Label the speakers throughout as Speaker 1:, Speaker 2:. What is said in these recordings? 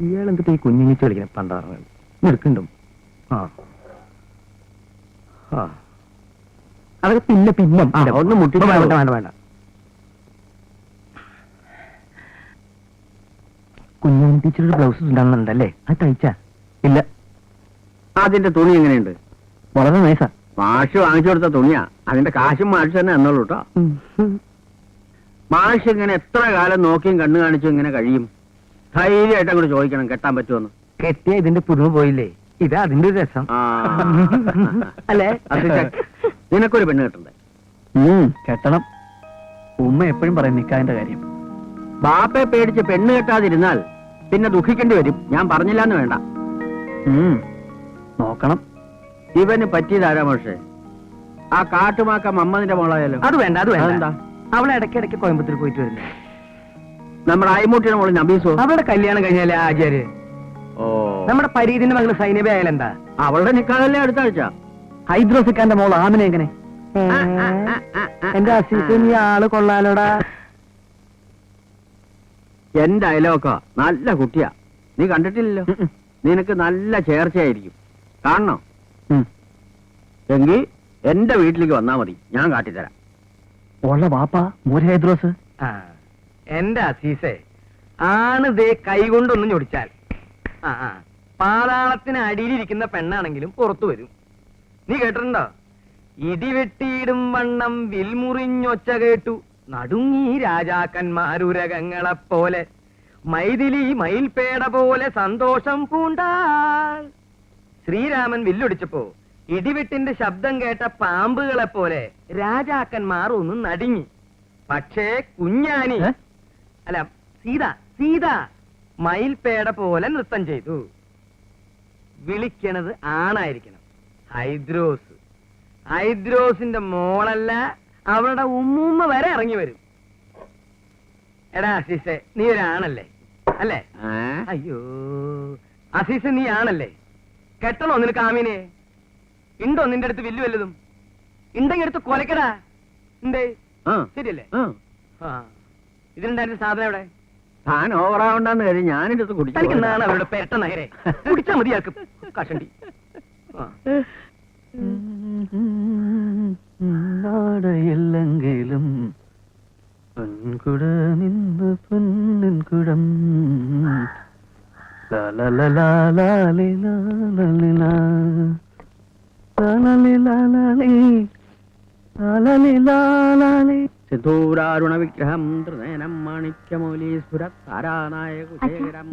Speaker 1: ഇയാളെന്തിട്ട് ഈ കുഞ്ഞിങ്ങിച്ച് കളിക്കണം പണ്ടാറ് നിൽക്കണ്ടും അതൊക്കെ പിന്നെ പിന്നെ ഒന്ന് മുട്ടി വേണ്ട വേണ്ട വേണ്ട. കുഞ്ഞാണി ടീച്ചറുടെ ബ്ലൗസ് ഉണ്ടാകുന്നുണ്ടല്ലേ? അത് തയ്ച്ചാ? ഇല്ല. അതിന്റെ തുണി എങ്ങനെയുണ്ട്? വളരെ നൈസാ. മാഷ് വാങ്ങിച്ചു കൊടുത്ത തുണിയാ. അതിന്റെ കാശും മാഷ് തന്നെ എന്നോളൂ കേട്ടോ. മാഷ് ഇങ്ങനെ എത്ര കാലം നോക്കിയും കണ്ണു കാണിച്ചു ഇങ്ങനെ കഴിയും? ധൈര്യമായിട്ട് അങ്ങോട്ട് ചോദിക്കണം കെട്ടാൻ പറ്റുമെന്ന്. കെട്ടിയ ഇതിന്റെ പുതുമ പോയില്ലേ? ഇതാ അതിന്റെ ഒരു രസം അല്ലേ? നിനക്കൊരു പെണ്ണ് കെട്ടണ്ടേ? കെട്ടണം. ഉമ്മ എപ്പോഴും പറയും നിക്കാന്റെ കാര്യം. ബാപ്പയെ പേടിച്ച് പെണ്ണ് കെട്ടാതിരുന്നാൽ പിന്നെ ദുഃഖിക്കേണ്ടി വരും. ഞാൻ പറഞ്ഞില്ലാന്ന് വേണ്ട. നോക്കണം. ഇവന് പറ്റിയതാരാ പക്ഷേ? ആ കാട്ടുമാക്ക മമ്മതിന്റെ മോളായാലോ? അത് വേണ്ട, അത് വേണ്ട. എന്താ? അവളെ ഇടയ്ക്കിടയ്ക്ക് കോയമ്പത്തൂർ പോയിട്ട് വരുന്നു. നമ്മുടെ അയ്മൂട്ടിയുടെ മോള് നബീസോ? അവളുടെ കല്യാണം കഴിഞ്ഞാലേ ആചാര്യ. ഓ, നമ്മുടെ പരീതിന്റെ മകള് സൈനബ ആയാലെന്താ? അവളുടെ നിക്കാതല്ലേ അടുത്ത ആഴ്ച. ഹൈദ്രോസിക്കാന്റെ മോൾ ആമിനെ എങ്ങനെ? എന്റെ അസീസ് നീ ആള് കൊള്ളാലോടാ. എന്റെ അയലോക്ക നല്ല കുട്ടിയാ. നീ കണ്ടിട്ടില്ലല്ലോ. നിനക്ക് നല്ല ചേർച്ചയായിരിക്കും. കാണണോ? എങ്കിൽ എന്റെ വീട്ടിലേക്ക് വന്നാ മതി, ഞാൻ കാട്ടിത്തരാം. ഉള്ള വാപ്പ മോര് ഹൈദ്രോസ്. എന്റെ അസീസേ, ആണ് ദേ കൈകൊണ്ടൊന്നും ഞൊടിച്ചാൽ പാതാളത്തിന് അടിയിലിരിക്കുന്ന പെണ്ണാണെങ്കിലും പുറത്തു വരും. നീ കേട്ടിട്ടുണ്ടോ? ഇടിവെട്ടിയിടും വണ്ണം വിൽമുറിഞ്ഞൊച്ച കേട്ടു നടുങ്ങി രാജാക്കന്മാരുരകങ്ങളെപ്പോലെ മൈഥിലി മയിൽപേട പോലെ സന്തോഷം പൂണ്ടാൽ. ശ്രീരാമൻ വില്ലൊടിച്ചപ്പോ ഇടിവെട്ടിന്റെ ശബ്ദം കേട്ട പാമ്പുകളെ പോലെ രാജാക്കന്മാർ ഒന്ന് നടുങ്ങി. പക്ഷേ കുഞ്ഞാനി അല്ല സീത മയിൽപേട പോലെ നൃത്തം ചെയ്തു. വിളിക്കണത് ആണായിരിക്കണം. ഹൈദ്രോസ്. ഹൈദ്രോസിന്റെ മോളല്ല, അവളുടെ ഉമ്മൂമ്മ വരെ ഇറങ്ങി വരും. എടാ അസീസെ, നീ ഒരാണല്ലേ? അല്ലേ? അയ്യോ അസീസെ, നീ ആണല്ലേ? കെട്ടണോ നിനക്ക് ആമീനെ? ഉണ്ടോ നിന്റെ അടുത്ത് വില്ലു വല്ലതും? ഉണ്ടെങ്കിൽ എടുത്ത് കൊലക്കടാ. എന്തേ? ശരിയല്ലേ? ഇതിനുണ്ടായിരുന്ന സാധനം എവിടെ? താൻ ഓവറാവണ്ടെന്ന് കരുതി ഞാനെടുത്ത് കുടിക്കാനാണ് അവരുടെ പെരട്ട നഗരെ. കുടിച്ചാ മതിയാക്കും കഷണ്ടി. നാടയെല്ലെങ്കിലും പൊൻകുടമിന്ന് പൊന്നിൻകുടം സിന്ദൂരാരുണ വിഗ്രഹം ത്രിനയനം മാണിക്യമൗലീസ്ഫുര താരാനായകുശേഖരം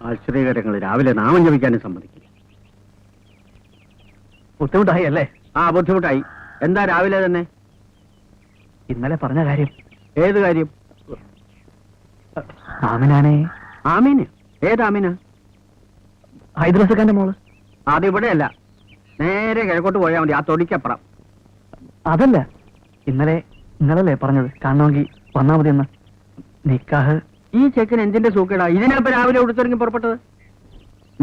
Speaker 1: ആശ്ചര്യകരങ്ങൾ രാവിലെ നാമം ജപിക്കാനും സമ്മതിക്കില്ല. ബുദ്ധിമുട്ടായി അല്ലേ? ആ ബുദ്ധിമുട്ടായി. എന്താ രാവിലെ തന്നെ? ഇന്നലെ പറഞ്ഞ കാര്യം. ഏത് കാര്യം? ആമിനാണേ. ആമീന്? ഏതാമീന? ഹൈദ്രോസക്കാന്റെ മോള്. അതിവിടെയല്ല, നേരെ കിഴക്കോട്ട് പോയാൽ മതി, ആ തൊടിക്കപ്പുറം. അതല്ല, ഇന്നലല്ലേ പറഞ്ഞത് കാണണമെങ്കിൽ വന്നാ മതി എന്ന്. നിക്കാഹ്. ഈ ചെക്കൻ എന്തിന്റെ സൂക്കേടാ ഇതിനപ്പോ രാവിലെ ഉടുത്തിറങ്ങി പുറപ്പെട്ടത്?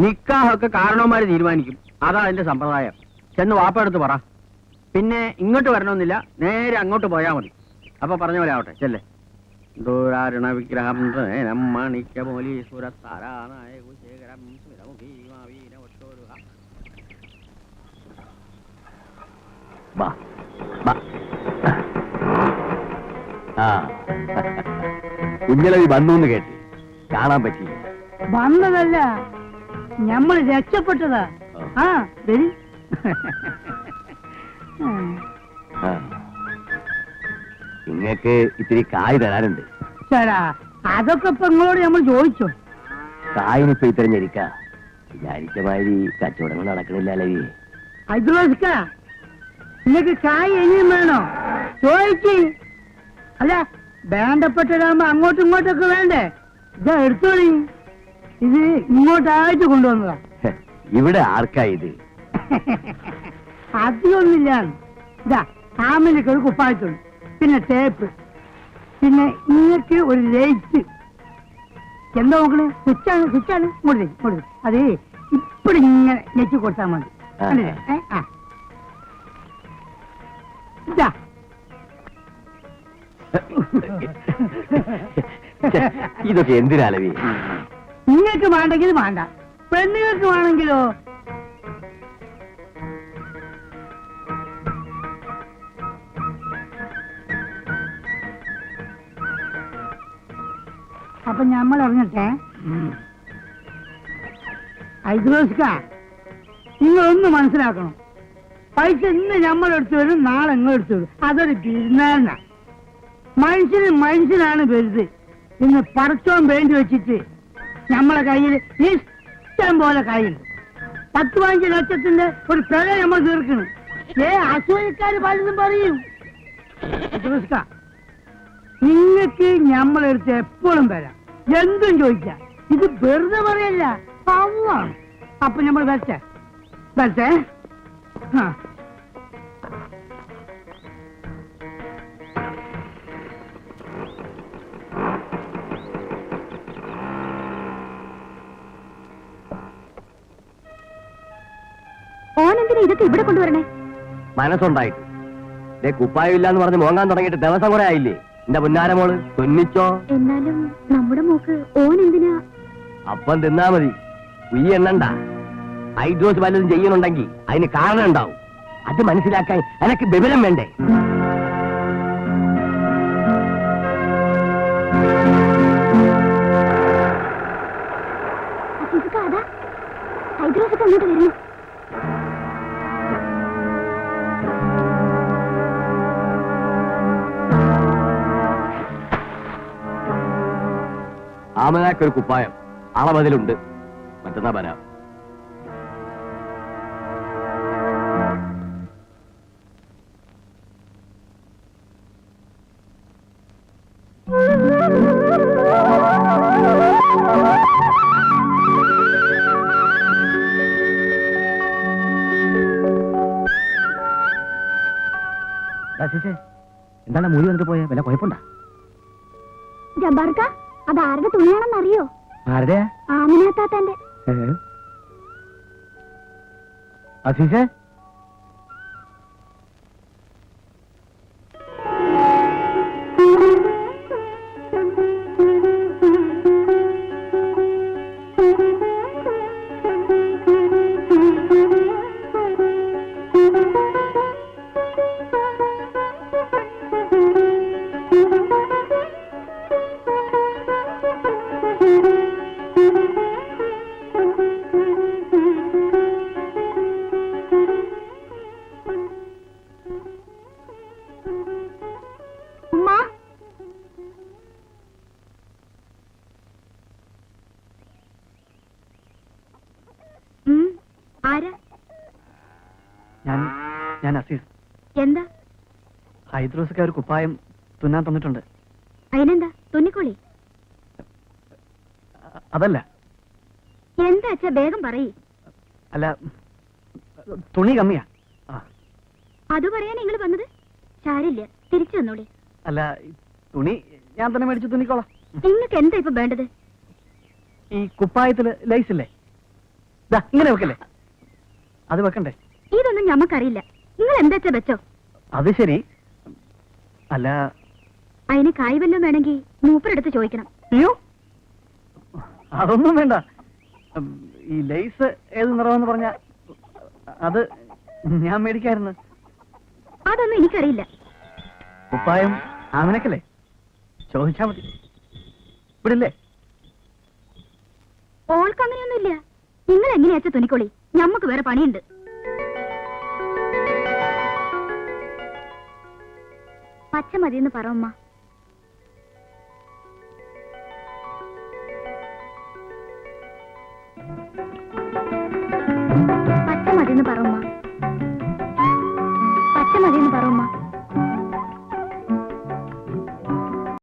Speaker 1: നിക്കാഹൊക്കെ കാരണവന്മാര് തീരുമാനിക്കും. അതാ അതിന്റെ സമ്പ്രദായം. ചെന്ന് വാപ്പ എടുത്ത് പറ. പിന്നെ ഇങ്ങോട്ട് വരണമെന്നില്ല, നേരെ അങ്ങോട്ട് പോയാ മതി. അപ്പൊ പറഞ്ഞ പോലെ ആവട്ടെ. ചെല്ലേ. ദൂരാരുണ വിഗ്രഹം കുഞ്ഞളവി വന്നു കേട്ട് കാണാൻ പറ്റിയില്ല.
Speaker 2: വന്നതല്ല, ഞമ്മൾ രക്ഷപ്പെട്ടതാ. വരി.
Speaker 1: നിങ്ങക്ക് ഇത്തിരി കായ് തരാനുണ്ട്.
Speaker 2: ചേരാ, അതൊക്കെ ഇപ്പൊ നിങ്ങളോട് നമ്മൾ ചോദിച്ചോ?
Speaker 1: കായിനിപ്പോ ഇത്തരഞ്ഞിരിക്ക വിചാരിച്ച മാതിരി കച്ചവടങ്ങൾ നടക്കണില്ലല്ലേ.
Speaker 2: ഹൈദ്രോസിക്ക, നിങ്ങക്ക് കായ് ഇനിയും വേണോ? ചോദിക്ക്. അല്ല, വേണ്ടപ്പെട്ടതാകുമ്പോ അങ്ങോട്ടും ഇങ്ങോട്ടൊക്കെ വേണ്ടേ? ഇതാ എടുത്തോളി. ഇത് ഇങ്ങോട്ടായിട്ട് കൊണ്ടുവന്നതാ.
Speaker 1: ഇവിടെ ആർക്കാ ഇത്?
Speaker 2: അധികമൊന്നുമില്ല. ഇതാ ആമിനൊക്കെ ഒരു കുപ്പായത്തുള്ളൂ, പിന്നെ ടേപ്പ്, പിന്നെ നിങ്ങൾക്ക് ഒരു ലൈറ്റ്. എന്താ നോക്കണേ? സ്വിച്ചാണ്. ഇങ്ങോട്ട് അതേ ഇപ്പഴും ഇങ്ങനെ ഞെക്കി കൊടുത്താൽ മതി. ഇതാ
Speaker 1: ഇതൊക്കെ എന്തിനാലവി?
Speaker 2: നിങ്ങൾക്ക് വേണ്ടെങ്കിൽ വേണ്ട, പെണ്ണുങ്ങൾക്ക് വേണമെങ്കിലോ? അപ്പൊ നമ്മൾ ഇറങ്ങട്ടെ. ഐദ്രോസ്ക, നിങ്ങളൊന്ന് മനസ്സിലാക്കണം, പൈസ ഇന്ന് നമ്മളെടുത്ത് വരും, നാളെ നിങ്ങളെടുത്ത് വരും. അതൊരു ബിസിനസ്സാണ്. മനുഷ്യനാണ് വലുത്. ഇന്ന് പടച്ചോൻ വേണ്ടി വെച്ചിട്ട് നമ്മളെ കയ്യിൽ ഇഷ്ടം പോലെ കയ്യിൽ 10-15 ലക്ഷത്തിന്റെ ഒരു പിഴ നമ്മൾ തീർക്കണം. അസൂയക്കാര് പലതും പറയും. ഐദ്രോസ്ക, നിങ്ങൾക്ക് നമ്മളെടുത്ത് എപ്പോഴും വരാം, എന്തും ചോദിക്കാം. ഇത് വെറുതെ പറയല്ല, പാവാണ്. അപ്പൊ നമ്മൾ വരട്ടെ.
Speaker 3: ഓനെന്തിനാ ഇതൊക്കെ ഇവിടെ കൊണ്ടുവരണേ?
Speaker 1: മനസ്സുണ്ടായിട്ട് കുപ്പായില്ല എന്ന് പറഞ്ഞ് മോങ്ങാൻ തുടങ്ങിയിട്ട് ദിവസം കുറെ ആയില്ലേ? എന്റെ പുന്നാരമോള് തുന്നിച്ചോ.
Speaker 3: എന്നാലും നമ്മുടെ മോക്ക് ഓനെന്തിനാ?
Speaker 1: അപ്പം തിന്നാ മതി, ഈ എണ്ണണ്ട. ഐദ്രോസ് വല്ലതും ചെയ്യുന്നുണ്ടെങ്കിൽ അതിന് കാരണം ഉണ്ടാവും. അത് മനസ്സിലാക്കാൻ എനക്ക് വിവരം വേണ്ടേ?
Speaker 3: ഹൈദ്രോസൊക്കെ അങ്ങോട്ട് വരുന്നു.
Speaker 1: ആമനാക്കൊരു കുപ്പായം അളവതിലുണ്ട്, മറ്റന്നാ വരാം. എന്താണ് മൂലി വന്നിട്ട് പോയ വില കുഴപ്പമുണ്ടാ?
Speaker 3: ജബ്ബാർക്ക, അത് ആരുടെ തുണിയാണെന്ന് അറിയോ?
Speaker 1: ആരുടെ?
Speaker 3: ആമിനാത്താത്തന്റെ.
Speaker 1: അസീസേ, ഞാൻ അസീസ്.
Speaker 3: എന്താ?
Speaker 1: ഹൈദ്രോസൊക്കെ ഒരു കുപ്പായം തുന്നാൻ തന്നിട്ടുണ്ട്.
Speaker 3: അതിനെന്താ? തുന്നിക്കോളി.
Speaker 1: അതല്ല.
Speaker 3: എന്താ അച്ഛാ, വേഗം പറയ്.
Speaker 1: അല്ല, തുണി കമ്മിയാ.
Speaker 3: അത് പറയാൻ നിങ്ങൾ വന്നത്? സാരില്ല, തിരിച്ചു വന്നോളി.
Speaker 1: അല്ല, തുണി ഞാൻ തന്നെ മേടിച്ച് തുന്നിക്കോളാം.
Speaker 3: നിങ്ങൾക്ക് എന്താ ഇപ്പൊ വേണ്ടത്?
Speaker 1: ഈ കുപ്പായത്തില് ലൈസ് ഇല്ലേ, ഇങ്ങനെ വെക്കല്ലേ, അത് വെക്കണ്ടേ?
Speaker 3: ഇതൊന്നും ഞമ്മക്കറിയില്ല. നിങ്ങൾ എന്താ വെച്ചോ.
Speaker 1: അത് ശരി. അല്ല,
Speaker 3: അതിന് കായ് വല്ലതും വേണമെങ്കിൽ മൂപ്പരെടുത്ത് ചോദിക്കണം.
Speaker 1: അയ്യോ, അതൊന്നും വേണ്ട. ഈ ലൈസ് ഏത് നിറമെന്ന് പറഞ്ഞ അത് ഞാൻ മേടിക്കായിരുന്നു.
Speaker 3: അതൊന്നും എനിക്കറിയില്ല.
Speaker 1: കുപ്പായം ആമനക്കല്ലേ, ചോദിച്ചാ മതി. ഇവിടില്ലേ?
Speaker 3: ഓൾക്ക് അങ്ങനെയൊന്നുമില്ല. നിങ്ങൾ എങ്ങനെയാച്ച തുണിക്കോളി, ഞമ്മക്ക് വേറെ പണിയുണ്ട്. പച്ച മതിയെന്ന് പറ ഉമ്മ.